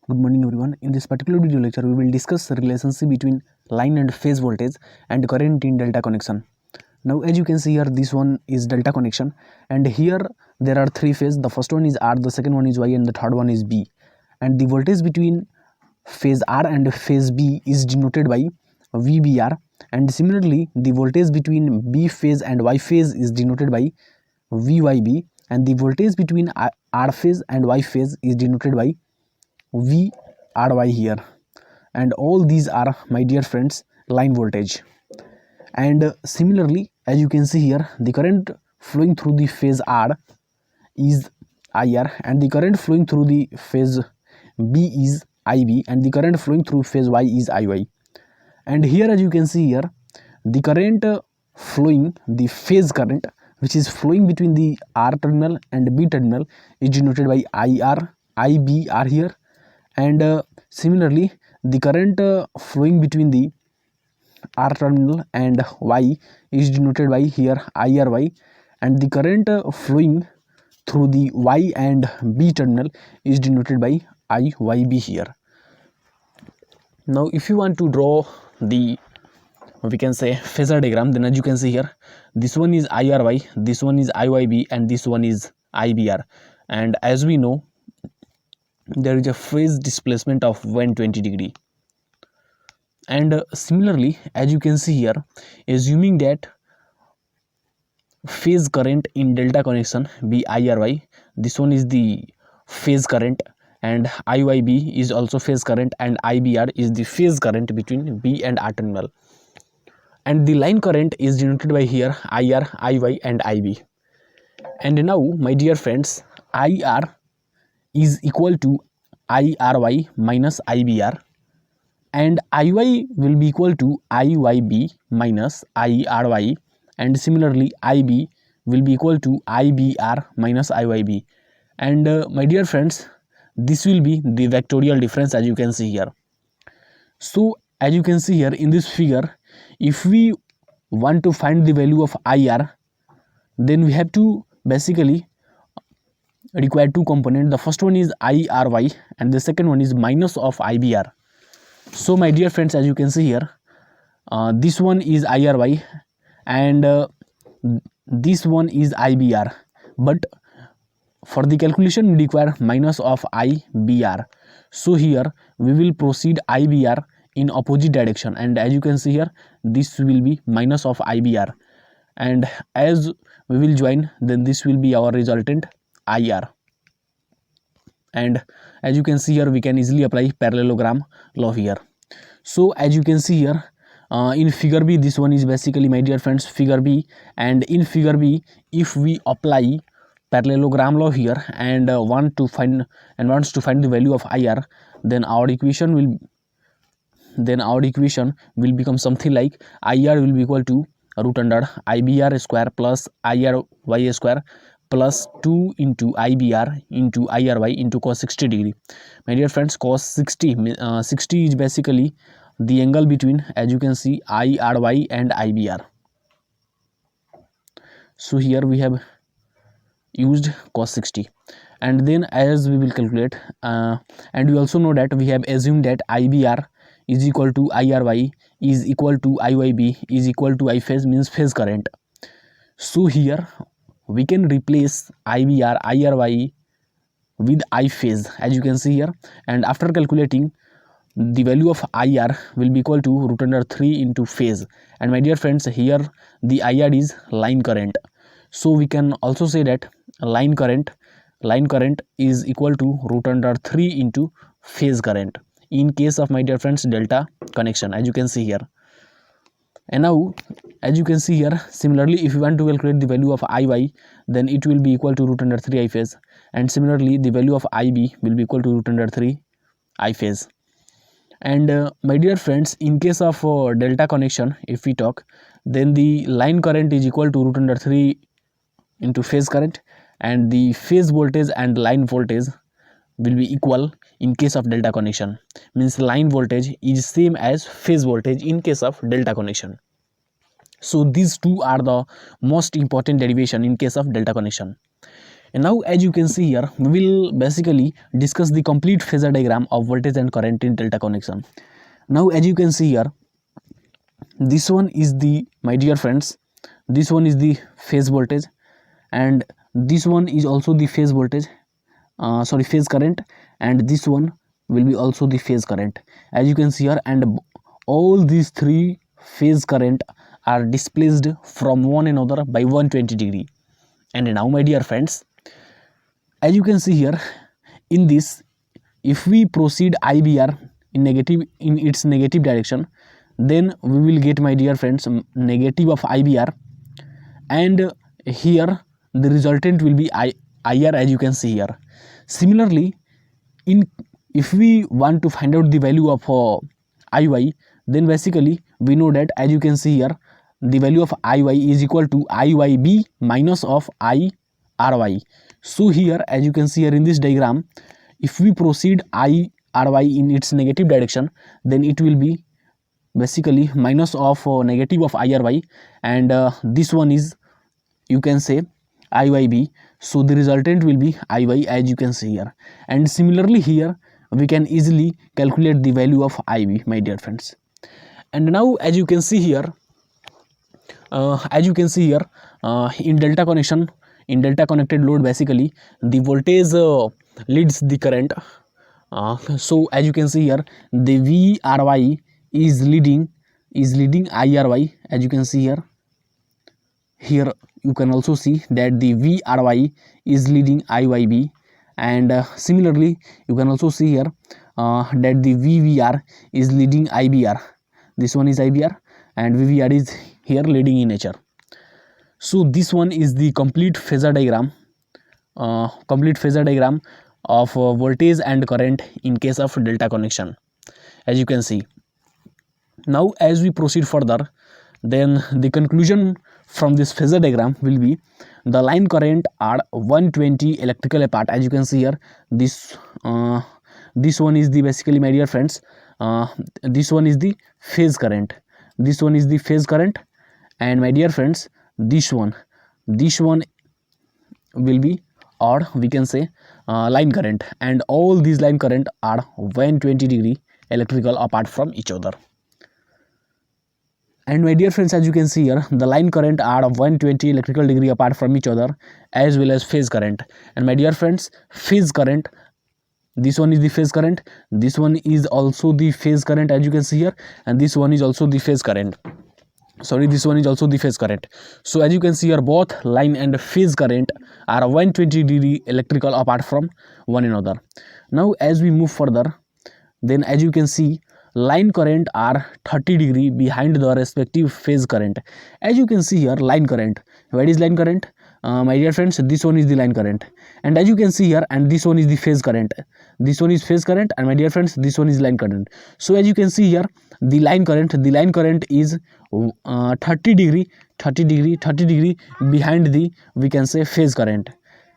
Good morning everyone. In this particular video lecture, we will discuss the relationship between line and phase voltage and current in delta connection. Now as you can see here, this one is delta connection and here there are three phases. The first one is R, the second one is Y and the third one is B. And the voltage between phase R and phase B is denoted by VBR, and similarly the voltage between B phase and Y phase is denoted by VYB, and the voltage between R phase and Y phase is denoted by VRY here. And all these are, my dear friends, line voltage. And similarly, as you can see here, the current flowing through the phase R is IR, and the current flowing through the phase B is IB, and the current flowing through phase Y is IY. And here as you can see here, the current flowing, the phase current which is flowing between the R terminal and B terminal is denoted by IR, IB are here. And similarly the current flowing between the R terminal and Y is denoted by here IRY, and the current flowing through the Y and B terminal is denoted by IYB here. Now if you want to draw the, we can say, phasor diagram, then as you can see here, this one is IRY, this one is IYB, and this one is IBR. And as we know, there is a phase displacement of 120 degree. And similarly, as you can see here, assuming that phase current in delta connection be IRY, this one is the phase current, and IYB is also phase current, and IBR is the phase current between B and R terminal. And the line current is denoted by here IR, IY, and IB. And now, my dear friends, IR is equal to IRY minus IBR, and IY will be equal to IYB minus IRY, and similarly IB will be equal to IBR minus IYB. And my dear friends, this will be the vectorial difference, as you can see here. So as you can see here in this figure, if we want to find the value of IR, then we have to basically require two components. The first one is IRY and the second one is minus of IBR. So my dear friends, as you can see here, this one is IRY and this one is IBR, but for the calculation we require minus of IBR. So here we will proceed IBR in opposite direction, and as you can see here, this will be minus of IBR, and as we will join, then this will be our resultant IR. And as you can see here, we can easily apply parallelogram law here. So as you can see here, in figure B, this one is basically, my dear friends, figure B, and in figure B, if we apply parallelogram law here and wants to find the value of IR, then our equation will become something like IR will be equal to root under IBR square plus IRY square plus 2 into IBR into IRY into cos 60 degree. My dear friends, cos 60 is basically the angle between, as you can see, IRY and IBR. So here we have used cos 60, and then as we will calculate, and we also know that we have assumed that IBR is equal to IRY is equal to IYB is equal to I phase, means phase current. So here we can replace IBR, IRY with I phase, as you can see here, and after calculating, the value of IR will be equal to root under 3 into phase. And my dear friends, here the IR is line current, so we can also say that line current is equal to root under 3 into phase current in case of, my dear friends, delta connection, as you can see here. And now as you can see here, similarly if you want to calculate the value of IY, then it will be equal to root under 3 I phase, and similarly the value of IB will be equal to root under 3 I phase. And my dear friends, in case of delta connection, if we talk, then the line current is equal to root under 3 into phase current, and the phase voltage and line voltage will be equal in case of delta connection, means line voltage is same as phase voltage in case of delta connection. So these two are the most important derivation in case of delta connection. And now as you can see here, we will basically discuss the complete phasor diagram of voltage and current in delta connection. Now as you can see here, this one is the, my dear friends, this one is the phase voltage, and this one is also the phase voltage, phase current, and this one will be also the phase current, as you can see here. And all these three phase current are displaced from one another by 120 degree. And now my dear friends, as you can see here, in this, if we proceed IBR in its negative direction, then we will get, my dear friends, negative of IBR, and here the resultant will be IR, as you can see here. Similarly, if we want to find out the value of IY, then basically we know that, as you can see here, the value of IY is equal to IYB minus of IRY. So here, as you can see here in this diagram, if we proceed IRY in its negative direction, then it will be basically minus of negative of IRY, and this one is, you can say, IYB. So the resultant will be IY, as you can see here. And similarly here, we can easily calculate the value of IB, my dear friends. And now as you can see here, in delta connection, in delta connected load, basically the voltage leads the current. So as you can see here, the VRY is leading IRY, as you can see here. Here you can also see that the VRY is leading IYB, and similarly you can also see here that the VVR is leading IBR. This one is IBR, and VVR is here leading in nature. So this one is the complete phasor diagram, of voltage and current in case of delta connection, as you can see. Now as we proceed further, then the conclusion from this phasor diagram will be, the line current are 120 electrical apart, as you can see here. This one is the, basically, my dear friends, this one is the phase current, this one is the phase current, and my dear friends, this one will be, or we can say, line current, and all these line current are 120 degree electrical apart from each other. And my dear friends, as you can see here, the line current are 120 electrical degree apart from each other, as well as phase current. And my dear friends, phase current, this one is the phase current, this one is also the phase current, as you can see here, and this one is also the phase current. This one is also the phase current. So as you can see here, both line and phase current are 120 degree electrical apart from one another. Now as we move further, then as you can see, line current are 30 degree behind the respective phase current. As you can see here, line current, where is line current? My dear friends, this one is the line current, and as you can see here, and this one is the phase current, this one is phase current, and my dear friends, this one is line current. So as you can see here, the line current is 30 degree behind the, we can say, phase current.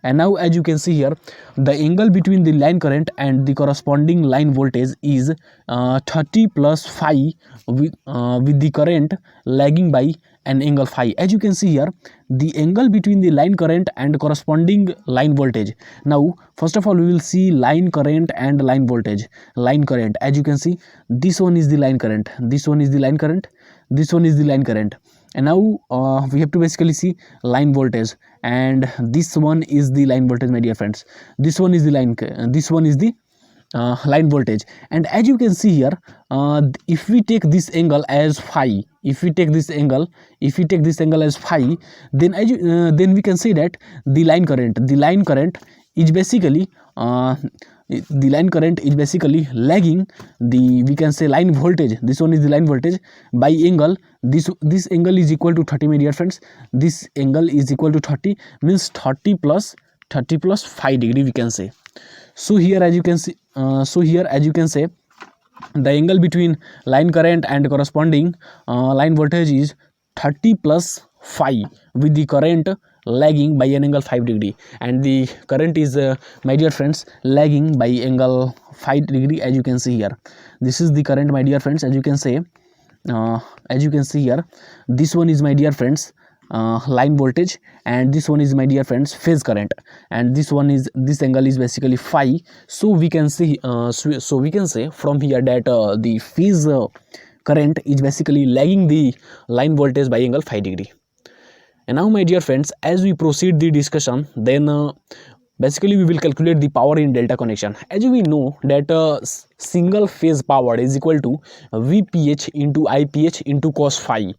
And now as you can see here, the angle between the line current and the corresponding line voltage is 30 plus phi, with the current lagging by an angle phi. As you can see here, the angle between the line current and corresponding line voltage. Now first of all, we will see line current and line voltage. Line current, as you can see, this one is the line current, this one is the line current, this one is the line current. And now we have to basically see line voltage, and this one is the line voltage, my dear friends. This one is the line, this one is the line voltage. And as you can see here, if we take this angle as phi, if we take this angle as phi, then then we can say that the line current is basically lagging the, we can say, line voltage. This one is the line voltage by angle. This angle is equal to 30, my dear friends. This angle is equal to 30, means 30 plus 5 degree, we can say. So here as you can see, the angle between line current and corresponding line voltage is 30 plus phi, with the current lagging by an angle 5 degree, and the current is my dear friends, lagging by angle 5 degree, as you can see here. This is the current, my dear friends, as you can say, as you can see here. This one is, my dear friends, line voltage, and this one is, my dear friends, phase current, and this angle is basically phi. So we can see so we can say from here that the phase current is basically lagging the line voltage by angle phi degree. And now, my dear friends, as we proceed the discussion, then basically we will calculate the power in delta connection. As we know that single phase power is equal to Vph into Iph into cos phi.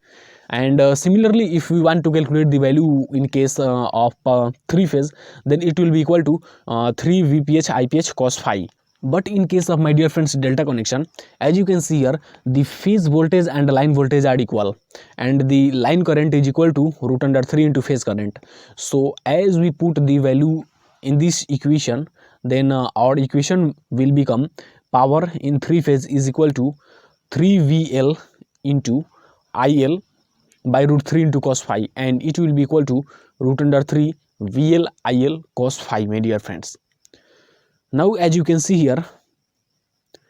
And similarly, if we want to calculate the value in case of three phase, then it will be equal to 3 Vph Iph cos phi. But in case of, my dear friends, delta connection, as you can see here, the phase voltage and the line voltage are equal, and the line current is equal to root under 3 into phase current. So as we put the value in this equation, then our equation will become power in three phase is equal to 3 VL into IL by root 3 into cos phi, and it will be equal to root under 3 VL IL cos phi, my dear friends. Now as you can see here,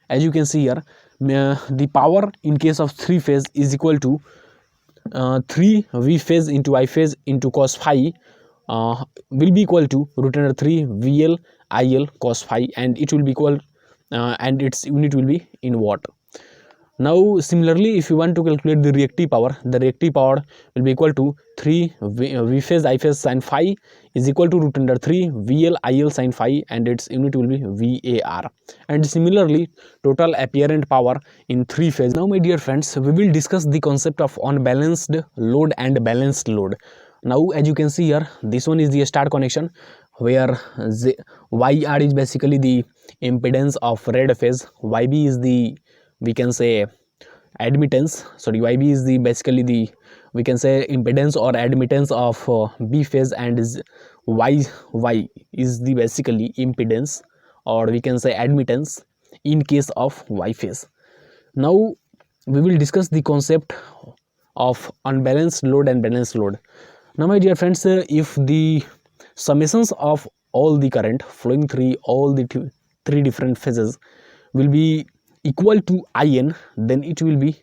the power in case of three phase is equal to 3 V phase into I phase into cos phi will be equal to root under 3 VL IL cos phi, and it will be equal and its unit will be in watt. Now similarly, if you want to calculate the reactive power will be equal to 3 V phase I phase sin phi is equal to root under 3 VL IL sin phi, and its unit will be VAR. And similarly, total apparent power in three phase. Now, my dear friends, we will discuss the concept of unbalanced load and balanced load. Now as you can see here, this one is the star connection, where YR is basically the impedance of red phase, YB is the, we can say, admittance, sorry, YB is the basically the, we can say, impedance or admittance of B phase, and Y is the basically impedance or we can say admittance in case of Y phase. Now we will discuss the concept of unbalanced load and balanced load. Now, my dear friends, if the summations of all the current flowing through all the three different phases will be equal to IN, then it will be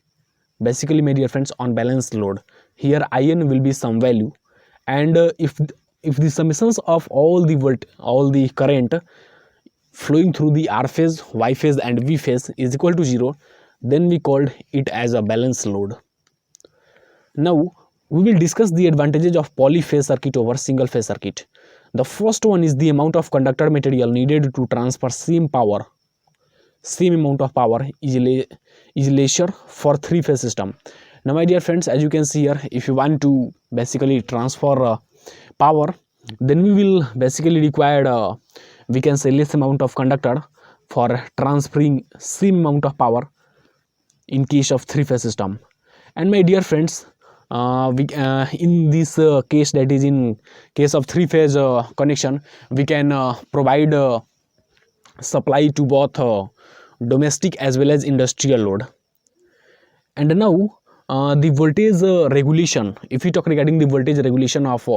basically, my dear friends, unbalanced load. Here IN will be some value, and if the summations of all the current flowing through the R phase, Y phase and V phase is equal to 0, then we called it as a balanced load. Now we will discuss the advantages of polyphase circuit over single phase circuit. The first one is the amount of conductor material needed to transfer same amount of power is lesser for three phase system. Now, my dear friends, as you can see here, if you want to basically transfer power, then we will basically require we can say less amount of conductor for transferring same amount of power in case of three phase system. And my dear friends, in this case, that is in case of three phase connection, we can provide supply to both domestic as well as industrial load. And now the voltage regulation, if we talk regarding the voltage regulation of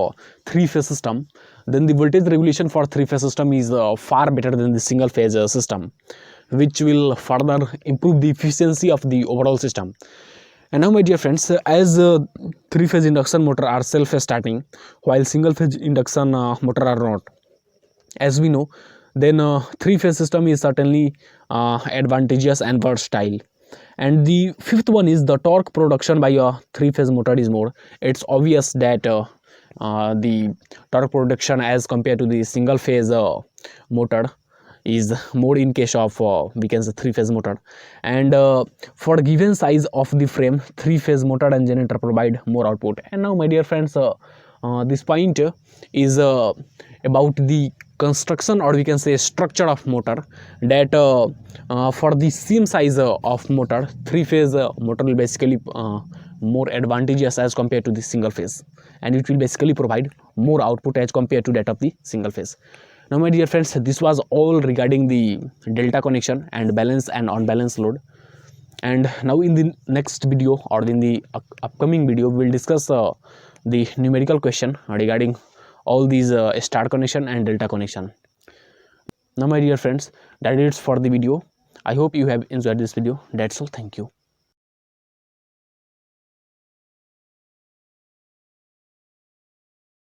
three phase system, then the voltage regulation for three phase system is far better than the single phase system, which will further improve the efficiency of the overall system. And now, my dear friends, as three phase induction motor are self starting while single phase induction motor are not, as we know, then three phase system is certainly advantageous and versatile. And the fifth one is the torque production by a three phase motor is more. It's obvious that the torque production as compared to the single phase motor is more in case of we can say three phase motor. And for given size of the frame, three phase motor and generator provide more output. And now, my dear friends, this point is about the construction or we can say structure of motor, that for the same size of motor, three phase motor will basically more advantageous as compared to the single phase, and it will basically provide more output as compared to that of the single phase. Now, my dear friends, this was all regarding the delta connection and balance and unbalanced load. And now in the next video or in the upcoming video, we will discuss the numerical question regarding all these star connection and delta connection. Now, my dear friends, that is for the video. I hope you have enjoyed this video. That's all. Thank you.